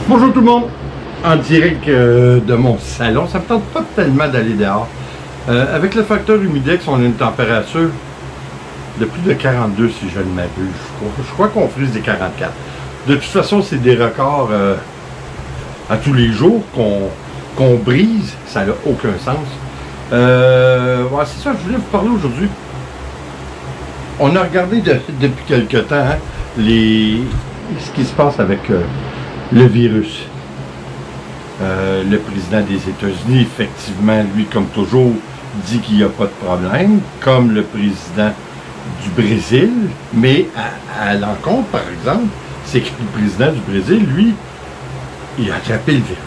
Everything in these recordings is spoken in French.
Bonjour tout le monde, en direct de mon salon. Ça me tente pas tellement d'aller dehors. Avec le facteur humidex, on a une température de plus de 42 si je ne m'abuse. Je crois qu'on frise des 44. De toute façon, c'est des records à tous les jours qu'on brise. Ça n'a aucun sens. Ouais, c'est ça, je voulais vous parler aujourd'hui. On a regardé depuis quelque temps hein, ce qui se passe avec le virus. Le président des États-Unis, effectivement, lui, comme toujours, dit qu'il n'y a pas de problème, comme le président du Brésil, mais à l'encontre, par exemple, c'est que le président du Brésil, lui, il a attrapé le virus.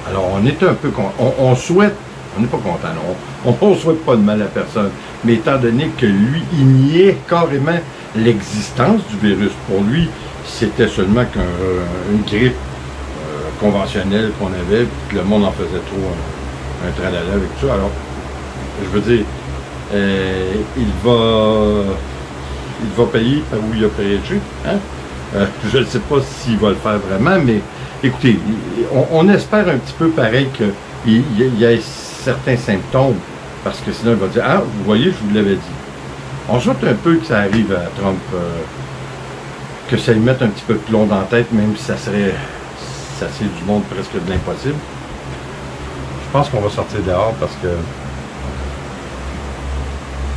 Alors, on est un peu... On souhaite... On n'est pas content, non. On ne souhaite pas de mal à personne. Mais étant donné que lui, il niait carrément l'existence du virus. Pour lui, c'était seulement qu'une grippe conventionnelle qu'on avait, puis que le monde en faisait trop un tralala avec ça. Alors, je veux dire, il va payer par où il a payé. Hein? Je ne sais pas s'il va le faire vraiment, mais écoutez, on espère un petit peu pareil qu'il y ait certains symptômes, parce que sinon il va dire « Ah, vous voyez, je vous l'avais dit ». On souhaite un peu que ça arrive à Trump, que ça lui mette un petit peu de plomb dans la tête, même si c'est du monde presque de l'impossible. Je pense qu'on va sortir dehors parce que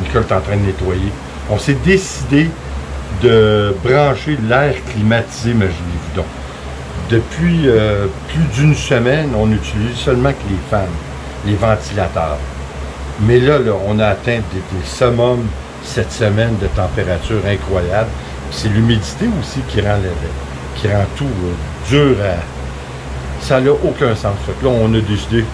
Nicole est en train de nettoyer. On s'est décidé de brancher l'air climatisé, imaginez-vous donc. Depuis plus d'une semaine, on utilise seulement que les fans, les ventilateurs. Mais là, on a atteint des summums cette semaine de température incroyable. C'est l'humidité aussi qui rend tout dur à... Ça n'a aucun sens. Fait que là, on a décidé,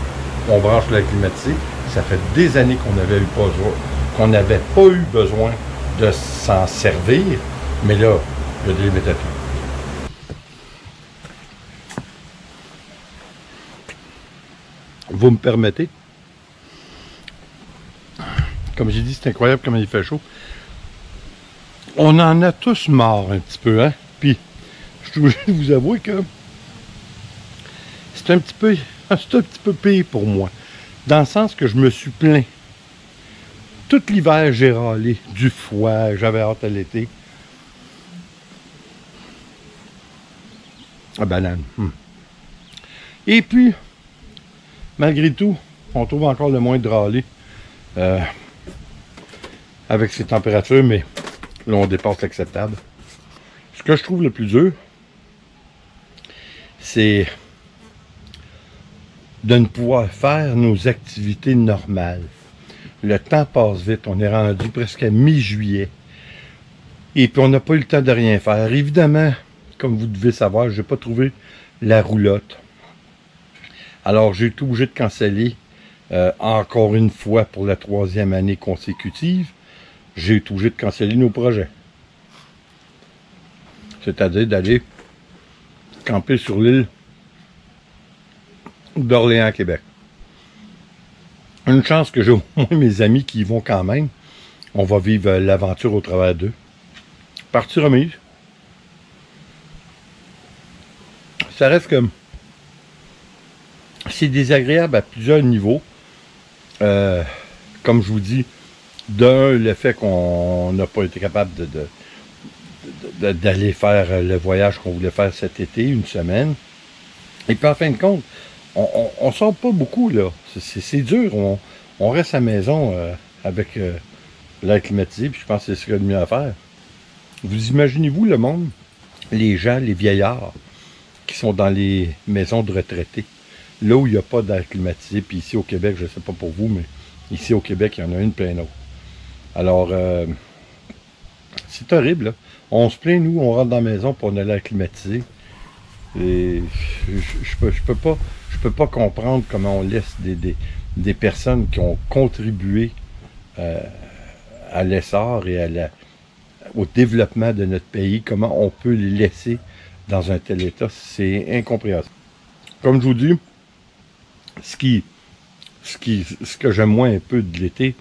on branche l'air climatisé. Ça fait des années qu'on n'avait pas eu besoin de s'en servir. Mais là, il y a des limites à tout. Vous me permettez? Comme j'ai dit, c'est incroyable comment il fait chaud. On en a tous marre un petit peu, hein? Puis, je suis obligé de vous avouer que c'est un petit peu pire pour moi. Dans le sens que je me suis plaint. Tout l'hiver, j'ai râlé du froid, j'avais hâte à l'été. Ah, banane. Et puis, malgré tout, on trouve encore le moins de râler avec ces températures, mais là, on dépasse l'acceptable. Ce que je trouve le plus dur, c'est de ne pouvoir faire nos activités normales. Le temps passe vite, on est rendu presque à mi-juillet. Et puis on n'a pas eu le temps de rien faire. Évidemment, comme vous devez savoir, je n'ai pas trouvé la roulotte. Alors j'ai été obligé de canceller encore une fois pour la 3e année consécutive. J'ai été obligé de canceller nos projets. C'est-à-dire d'aller camper sur l'île d'Orléans, Québec. Une chance que j'ai au moins mes amis qui y vont quand même. On va vivre l'aventure au travers d'eux. Partie remise. Ça reste comme... C'est désagréable à plusieurs niveaux. Comme je vous dis, d'un, le fait qu'on n'a pas été capable d'aller faire le voyage qu'on voulait faire cet été, une semaine. Et puis en fin de compte, on sort pas beaucoup, là. C'est dur. On reste à la maison avec l'air climatisé, puis je pense que c'est ce qu'il y a de mieux à faire. Vous imaginez-vous le monde, les gens, les vieillards, qui sont dans les maisons de retraités, là où il n'y a pas d'air climatisé, puis ici au Québec, je ne sais pas pour vous, mais ici au Québec, il y en a une plein d'autres. Alors, c'est horrible, là. On se plaint, nous, on rentre dans la maison pour on a l'air climatisé. Et je peux pas comprendre comment on laisse des personnes qui ont contribué à l'essor et au développement de notre pays, comment on peut les laisser dans un tel état, c'est incompréhensible. Comme je vous dis, ce que j'aime moins un peu de l'été,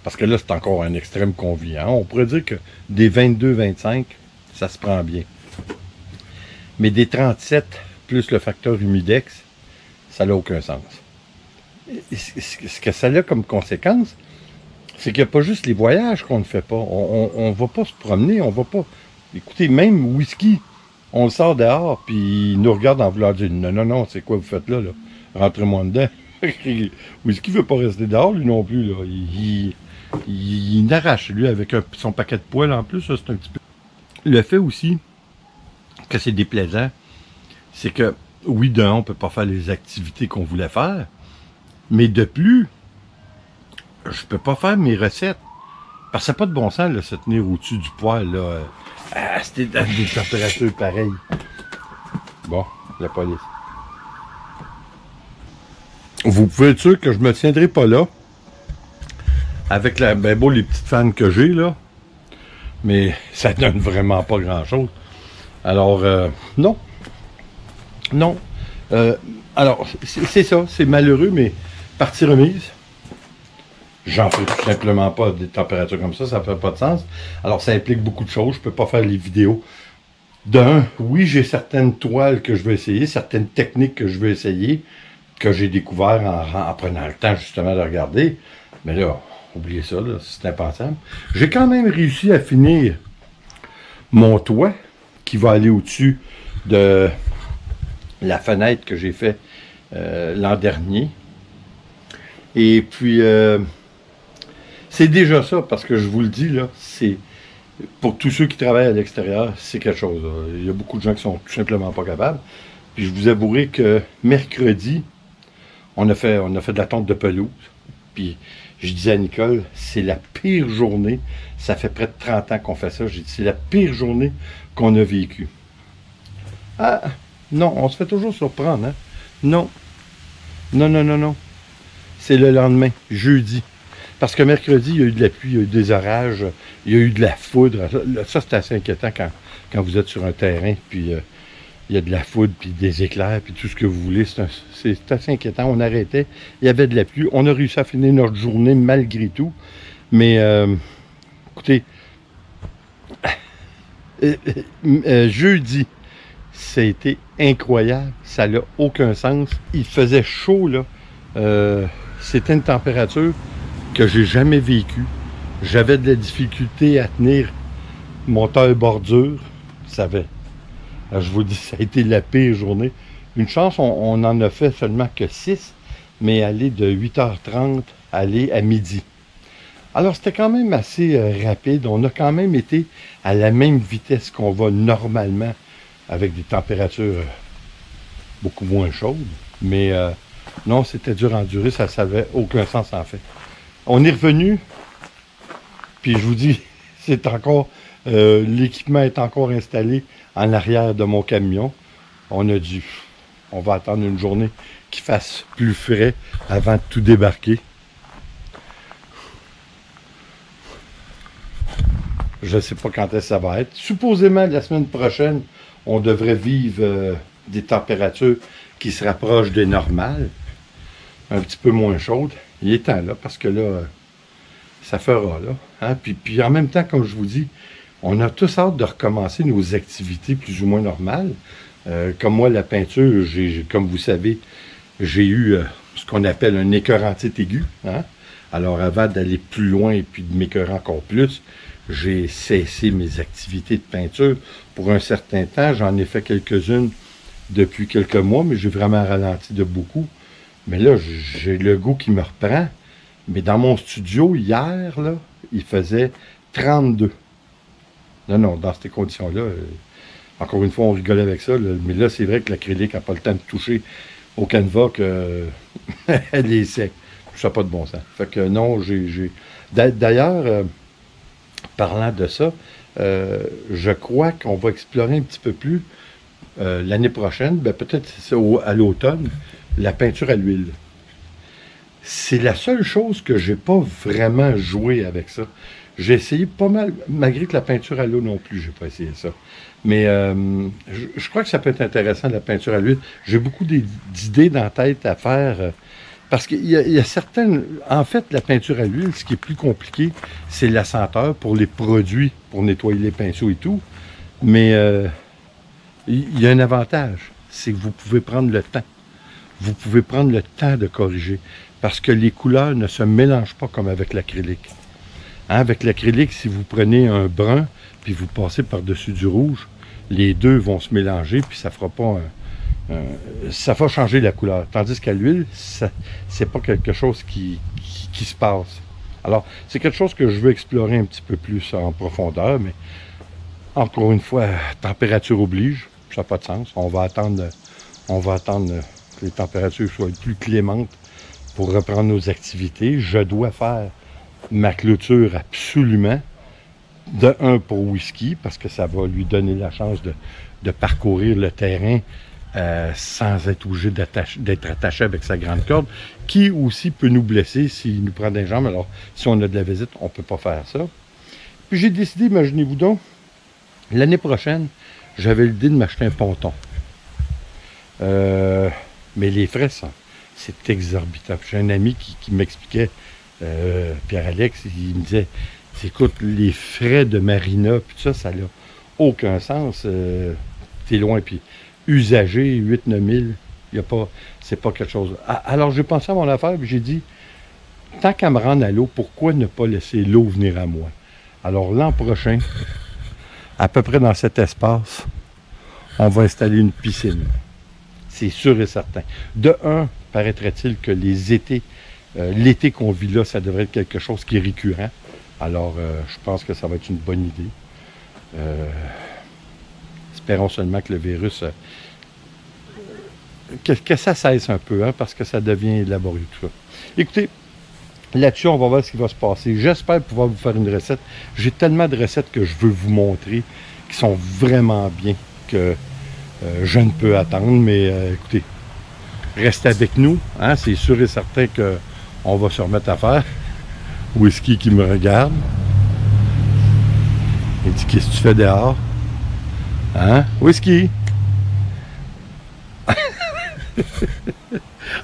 parce que là c'est encore un extrême convivial, on pourrait dire que des 22-25, ça se prend bien. Mais des 37, plus le facteur humidex, ça n'a aucun sens. Ce que ça a comme conséquence, c'est qu'il n'y a pas juste les voyages qu'on ne fait pas. On ne va pas se promener, on va pas... Écoutez, même whisky, on le sort dehors, puis il nous regarde en voulant dire « Non, non, non, c'est quoi vous faites là? Rentrez-moi dedans. » Whisky ne veut pas rester dehors, lui non plus. Là. Il n'arrache, lui, avec son paquet de poêle en plus, c'est un petit peu... Le fait aussi que c'est déplaisant, c'est que, oui, d'un, on ne peut pas faire les activités qu'on voulait faire, mais de plus, je peux pas faire mes recettes. Parce que ça n'a pas de bon sens, là, se tenir au-dessus du poêle, là. C'était à des températures pareilles. Bon, la police. Vous pouvez être sûr que je me tiendrai pas là. Avec la, ben beau, les petites fans que j'ai, là. Mais ça donne vraiment pas grand-chose. Alors, non. Non. Alors, c'est ça, c'est malheureux, mais partie remise. J'en fais tout simplement pas des températures comme ça ne fait pas de sens. Alors, ça implique beaucoup de choses. Je ne peux pas faire les vidéos. D'un, oui, j'ai certaines toiles que je veux essayer, certaines techniques que je veux essayer, que j'ai découvert en prenant le temps justement de regarder. Mais là, oubliez ça, c'est impensable. J'ai quand même réussi à finir mon toit qui va aller au-dessus de la fenêtre que j'ai fait l'an dernier. Et puis... c'est déjà ça, parce que je vous le dis, là, c'est pour tous ceux qui travaillent à l'extérieur, c'est quelque chose. Là. Il y a beaucoup de gens qui sont tout simplement pas capables. Puis je vous avouerai que mercredi, on a fait de la tonte de pelouse. Puis je disais à Nicole, c'est la pire journée. Ça fait près de 30 ans qu'on fait ça. J'ai dit, c'est la pire journée qu'on a vécue. Ah, non, on se fait toujours surprendre, hein? Non. Non, non, non, non. C'est le lendemain, jeudi. Parce que mercredi, il y a eu de la pluie, il y a eu des orages, il y a eu de la foudre. Ça, c'est assez inquiétant quand vous êtes sur un terrain, puis il y a de la foudre, puis des éclairs, puis tout ce que vous voulez. C'est assez inquiétant. On arrêtait, il y avait de la pluie. On a réussi à finir notre journée malgré tout. Mais, écoutez, jeudi, ça a été incroyable. Ça n'a aucun sens. Il faisait chaud, là. C'était une température que j'ai jamais vécu. J'avais de la difficulté à tenir moteur bordure. Je vous dis, ça a été la pire journée. Une chance, on en a fait seulement que 6, mais aller de 8h30 aller à midi. Alors, c'était quand même assez rapide. On a quand même été à la même vitesse qu'on va normalement, avec des températures beaucoup moins chaudes. Mais non, c'était dur à endurer. Ça n'avait aucun sens en fait. On est revenu, puis je vous dis, c'est encore, l'équipement est encore installé en arrière de mon camion. On va attendre une journée qui fasse plus frais avant de tout débarquer. Je ne sais pas quand est-ce que ça va être. Supposément, la semaine prochaine, on devrait vivre des températures qui se rapprochent des normales, un petit peu moins chaudes. Il est temps, là, parce que là, ça fera, là. Hein? Puis en même temps, comme je vous dis, on a tous hâte de recommencer nos activités plus ou moins normales. Comme moi, la peinture, comme vous savez, j'ai eu ce qu'on appelle un écœurantite aigu. Hein? Alors, avant d'aller plus loin et puis de m'écœurer encore plus, j'ai cessé mes activités de peinture pour un certain temps. J'en ai fait quelques-unes depuis quelques mois, mais j'ai vraiment ralenti de beaucoup. Mais là, j'ai le goût qui me reprend. Mais dans mon studio, hier, là, il faisait 32. Non, dans ces conditions-là, encore une fois, on rigolait avec ça. Là, mais là, c'est vrai que l'acrylique n'a pas le temps de toucher au canevas qu'elle est sec. Ça n'a pas de bon sens. Fait que non, D'ailleurs, parlant de ça, je crois qu'on va explorer un petit peu plus l'année prochaine, ben peut-être à l'automne, la peinture à l'huile. C'est la seule chose que j'ai pas vraiment joué avec ça. J'ai essayé pas mal, malgré que la peinture à l'eau non plus, j'ai pas essayé ça. Mais je crois que ça peut être intéressant, la peinture à l'huile. J'ai beaucoup d'idées dans la tête à faire. Parce qu'il y a certaines... En fait, la peinture à l'huile, ce qui est plus compliqué, c'est la senteur pour les produits, pour nettoyer les pinceaux et tout. Mais il y a un avantage. c'est que vous pouvez prendre le temps. Vous pouvez prendre le temps de corriger. Parce que les couleurs ne se mélangent pas comme avec l'acrylique. Hein, avec l'acrylique, si vous prenez un brun, puis vous passez par-dessus du rouge, les deux vont se mélanger, puis ça fera pas ça va changer la couleur. Tandis qu'à l'huile, c'est pas quelque chose qui se passe. Alors, c'est quelque chose que je veux explorer un petit peu plus en profondeur, mais encore une fois, température oblige, ça n'a pas de sens. On va attendre que les températures soient plus clémentes pour reprendre nos activités. Je dois faire ma clôture absolument, de un pour Whisky, parce que ça va lui donner la chance de parcourir le terrain sans être obligé d'être attaché avec sa grande corde, qui aussi peut nous blesser s'il nous prend des jambes. Alors, si on a de la visite, on ne peut pas faire ça. Puis j'ai décidé, imaginez-vous donc, l'année prochaine, j'avais l'idée de m'acheter un ponton. Mais les frais, c'est exorbitant. J'ai un ami qui m'expliquait, Pierre-Alex, il me disait, écoute, les frais de marina, puis ça n'a aucun sens. T'es loin, puis usagé, 8-9 000, c'est pas quelque chose. Alors, j'ai pensé à mon affaire, puis j'ai dit, tant qu'à me rendre à l'eau, pourquoi ne pas laisser l'eau venir à moi? Alors, l'an prochain, à peu près dans cet espace, on va installer une piscine. C'est sûr et certain. De un, paraîtrait-il que les étés, l'été qu'on vit là, ça devrait être quelque chose qui est récurrent. Alors, je pense que ça va être une bonne idée. Espérons seulement que le virus, que ça cesse un peu, hein, parce que ça devient laborieux tout ça. Écoutez, là-dessus, on va voir ce qui va se passer. J'espère pouvoir vous faire une recette. J'ai tellement de recettes que je veux vous montrer qui sont vraiment bien que je ne peux attendre. Mais écoutez, restez avec nous. Hein, c'est sûr et certain qu'on va se remettre à faire. Whisky qui me regarde. Il dit, qu'est-ce que tu fais dehors? Hein? Whisky!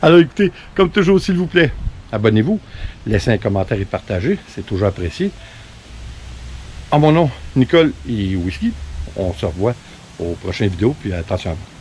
Alors écoutez, comme toujours, s'il vous plaît, abonnez-vous, laissez un commentaire et partagez, c'est toujours apprécié. En mon nom, Nicole et Whisky, on se revoit aux prochaines vidéos, puis attention à vous.